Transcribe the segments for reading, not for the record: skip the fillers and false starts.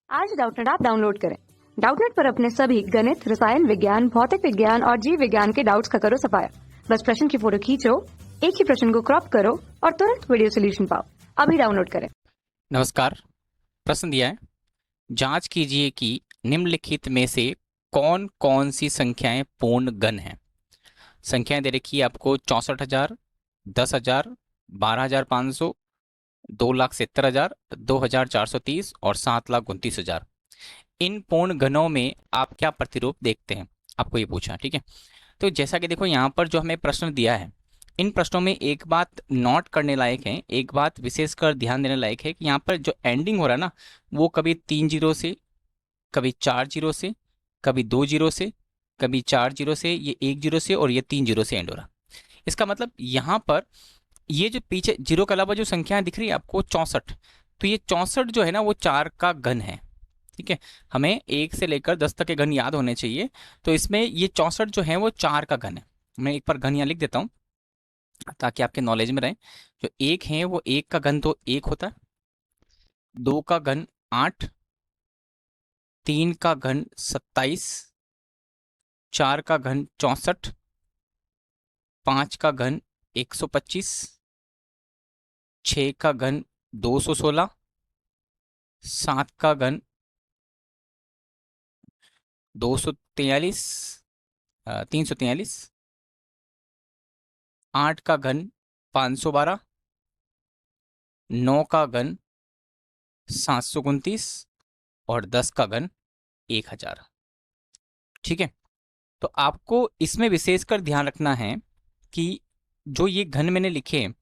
आज Doubtnut app download करें। Doubtnut पर अपने सभी गणित, रसायन विज्ञान, भौतिक विज्ञान और जीव विज्ञान के डाउट्स का करो सफाया। बस प्रश्न की फोटो खींचो, एक ही प्रश्न को क्रॉप करो और तुरंत वीडियो सोल्यूशन पाओ। अभी डाउनलोड करें। नमस्कार। प्रश्न दिया है, जांच कीजिए कि निम्नलिखित में से कौन कौन सी संख्याएं पूर्ण गण हैं। संख्याएं दे रखी है आपको 64,000, 10,000, 12,500, 2,70,000, 2,430 और 7,29,000। इन पूर्ण गणों में आप क्या प्रतिरूप देखते हैं, आपको ये पूछा। ठीक है, तो जैसा कि देखो यहाँ पर जो हमें प्रश्न दिया है, इन प्रश्नों में एक बात नोट करने लायक है, एक बात विशेषकर ध्यान देने लायक है कि यहाँ पर जो एंडिंग हो रहा है ना, वो कभी 3 जीरो से, कभी 4 जीरो से, कभी 2 जीरो से, कभी 4 जीरो से, ये 1 जीरो से और ये 3 जीरो से एंड हो रहा। इसका मतलब यहाँ पर ये जो पीछे जीरो के अलावा जो संख्या दिख रही है आपको 64, तो ये 64 जो है ना वो 4 का घन है। ठीक है, हमें 1 से लेकर 10 तक के घन याद होने चाहिए, तो इसमें ये 64 जो है वो 4 का घन है। मैं एक बार घन यहाँ लिख देता हूँ ताकि आपके नॉलेज में रहे। जो 1 है वो 1 का घन तो 1 होता है, 2 का घन 8, 3 का घन 27, 4 का घन 64, 5 का घन 125, 6 का घन 216, 7 का घन 243, 343, 8 का घन 512, 9 का घन 729 और 10 का घन 1000। ठीक है, तो आपको इसमें विशेषकर ध्यान रखना है कि जो ये घन मैंने लिखे हैं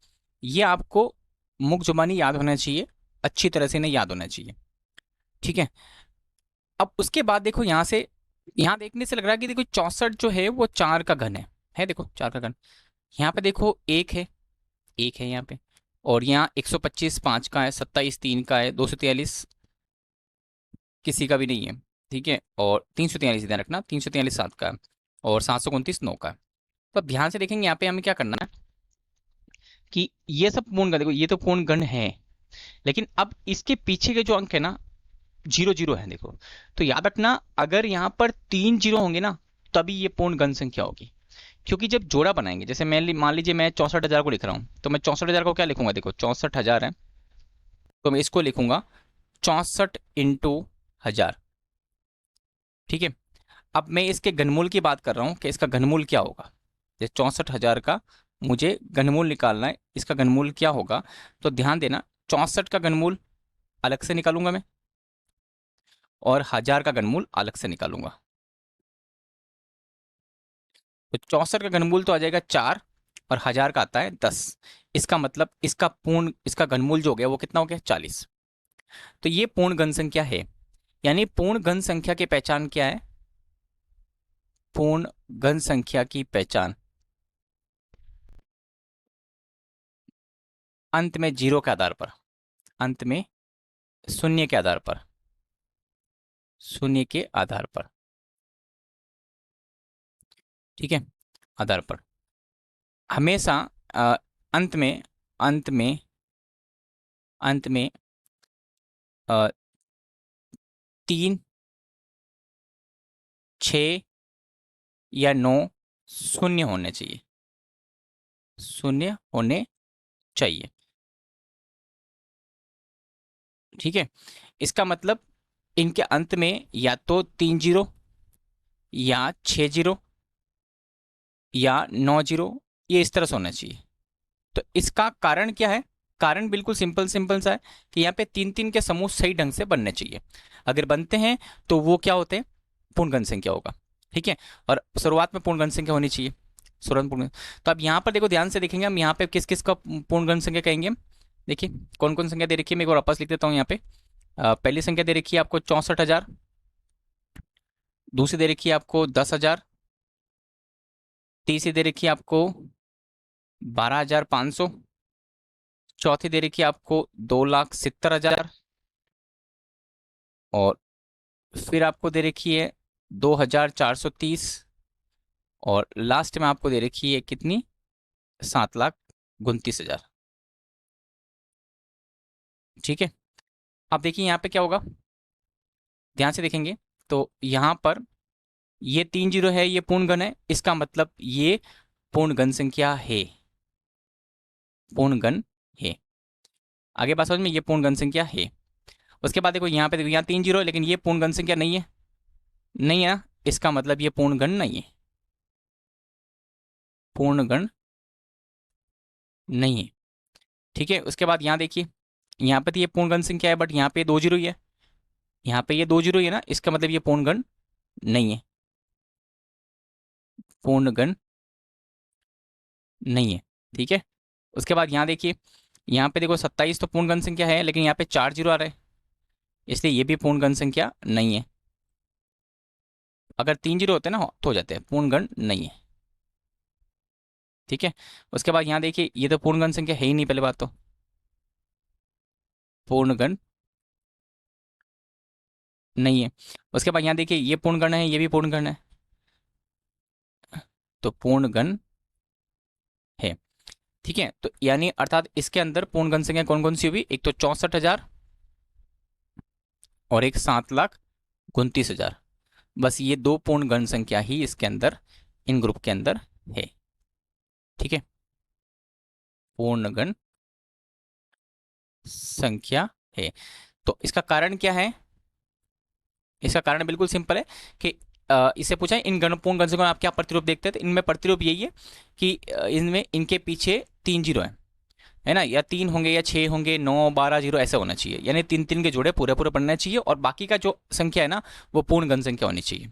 ये आपको मुख जुबानी याद होना चाहिए, अच्छी तरह से नहीं याद होना चाहिए। ठीक है, अब उसके बाद देखो यहाँ से, यहाँ देखने से लग रहा है कि देखो 64 जो है वो 4 का घन है देखो 4 का घन। यहाँ पे देखो 1 है, 1 है यहाँ पे, और यहाँ 125 5 का है, 27 3 का है, 243 किसी का भी नहीं है। ठीक है, और 343 ध्यान रखना, 343 7 का है और 729 9 का है। तो अब ध्यान से देखेंगे यहाँ पे हमें क्या करना है कि ये सब पूर्ण गण, देखो ये तो पूर्ण गण है, लेकिन अब इसके पीछे के जो अंक है ना, 0 0 है देखो। तो याद रखना, अगर यहाँ पर 3 जीरो होंगे ना तभी ये पूर्ण गण संख्या होगी, क्योंकि जब जोड़ा बनाएंगे, जैसे मैं मान लीजिए मैं 64,000 को लिख रहा हूँ, तो मैं 64,000 को क्या लिखूंगा, देखो 64,000 है तो मैं इसको लिखूंगा 64 इंटू 1000। ठीक है, अब मैं इसके घनमूल की बात कर रहा हूँ कि इसका घनमूल क्या होगा। जैसे 64,000 का मुझे घनमूल निकालना है, इसका घनमूल क्या होगा, तो ध्यान देना 64 का घनमूल अलग से निकालूंगा मैं और 1000 का घनमूल अलग से निकालूंगा। तो 64 का घनमूल तो आ जाएगा 4 और 1000 का आता है 10। इसका मतलब इसका घनमूल जो हो गया वो कितना हो गया 40। तो ये पूर्ण घन संख्या है, यानी पूर्ण घन संख्या की पहचान क्या है, पूर्ण घन संख्या की पहचान अंत में जीरो के आधार पर, अंत में शून्य के आधार पर, शून्य के आधार पर, ठीक है, आधार पर हमेशा अ, अंत में, अंत में, अंत में 3, 6 या 9 शून्य होने चाहिए, शून्य होने चाहिए। ठीक है, इसका मतलब इनके अंत में या तो 3 जीरो या 6 जीरो या 9 जीरो, ये इस तरह से होना चाहिए। तो इसका कारण क्या है, कारण बिल्कुल सिंपल सिंपल सा है कि यहाँ पे 3 3 के समूह सही ढंग से बनने चाहिए। अगर बनते हैं तो वो क्या होते हैं, पूर्ण घन संख्या होगा। ठीक है, और शुरुआत में पूर्ण घन संख्या होनी चाहिए, शुरुआत में पूर्ण। तो अब यहाँ पर देखो ध्यान से देखेंगे हम, यहाँ पे किस किस का पूर्ण घन संख्या कहेंगे हम। देखिए कौन कौन संख्या दे रखी है, मैं एक बार वापस लिख देता हूँ। यहाँ पे पहली संख्या दे रखी है आपको 64,000, दूसरी दे रखी है आपको 10,000, तीसरी दे रखी है आपको 12,500, चौथी दे रखी है आपको 2,70,000 और फिर आपको दे रखी है 2,430 और लास्ट में आपको दे रखी है कितनी, 7,29,000। ठीक है, अब देखिए यहाँ पे क्या होगा, ध्यान से देखेंगे तो यहाँ पर ये 3 जीरो है, ये पूर्ण घन है, इसका मतलब ये पूर्ण घन संख्या है, पूर्ण घन है। आगे बात समझ में, ये पूर्ण घन संख्या है। उसके बाद देखो यहाँ पे, देखो यहाँ 3 जीरो है, लेकिन ये पूर्ण घन संख्या नहीं है, नहीं है ना, इसका मतलब ये पूर्ण घन नहीं है, पूर्ण घन नहीं है। ठीक है, उसके बाद यहाँ देखिए, यहाँ पे तो ये पूर्ण घन संख्या है, बट यहाँ पे 2 जीरो ही है, यहाँ पे ये 2 जीरो ही है ना, इसका मतलब ये पूर्ण घन नहीं है, पूर्ण घन नहीं है। ठीक है, उसके बाद यहाँ देखिए, यहाँ पे देखो 27 तो पूर्ण घन संख्या है, लेकिन यहाँ पे 4 जीरो आ रहे हैं, इसलिए ये भी पूर्ण घन संख्या नहीं है। अगर 3 जीरो होते ना तो हो जाते हैं, पूर्ण घन नहीं है। ठीक है, उसके बाद यहाँ देखिए, ये तो पूर्ण घन संख्या है ही नहीं, पहले बात तो पूर्ण घन नहीं है। उसके बाद यहाँ देखिए, ये पूर्ण घन है, ये भी पूर्ण घन है, तो पूर्ण घन है। ठीक है, तो यानी अर्थात इसके अंदर पूर्ण घन संख्या कौन कौन सी हुई, एक तो 64,000 और एक 7,29,000। बस ये 2 पूर्ण घन संख्या ही इसके अंदर, इन ग्रुप के अंदर है। ठीक है, पूर्ण घन संख्या है। तो इसका कारण क्या है, इसका कारण बिल्कुल सिंपल है कि इससे पूछा है इन पूर्ण घन संख्या में आप क्या प्रतिरूप देखते हैं, तो इनमें प्रतिरूप यही है कि इनमें इनके पीछे 3 जीरो है ना, या 3 होंगे या 6 होंगे, 9 12 जीरो ऐसा होना चाहिए, यानी 3 के जोड़े पूरे पूरे बनना चाहिए, और बाकी का जो संख्या है ना वो पूर्ण घन संख्या होनी चाहिए।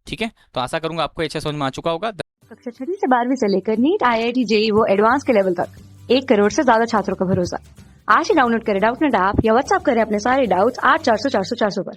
ठीक है, तो आशा करूंगा आपको अच्छा समझ में आ चुका होगा। कक्षा 6वीं से 12वीं से लेकर नीट, IIT, JEE वो एडवांस के लेवल तक 1 करोड़ से ज्यादा छात्रों का भरोसा। आज ही डाउनलोड करें डाउटनेट ऐप या व्हाट्सएप करें अपने सारे डाउट्स 8400 400 400 पर।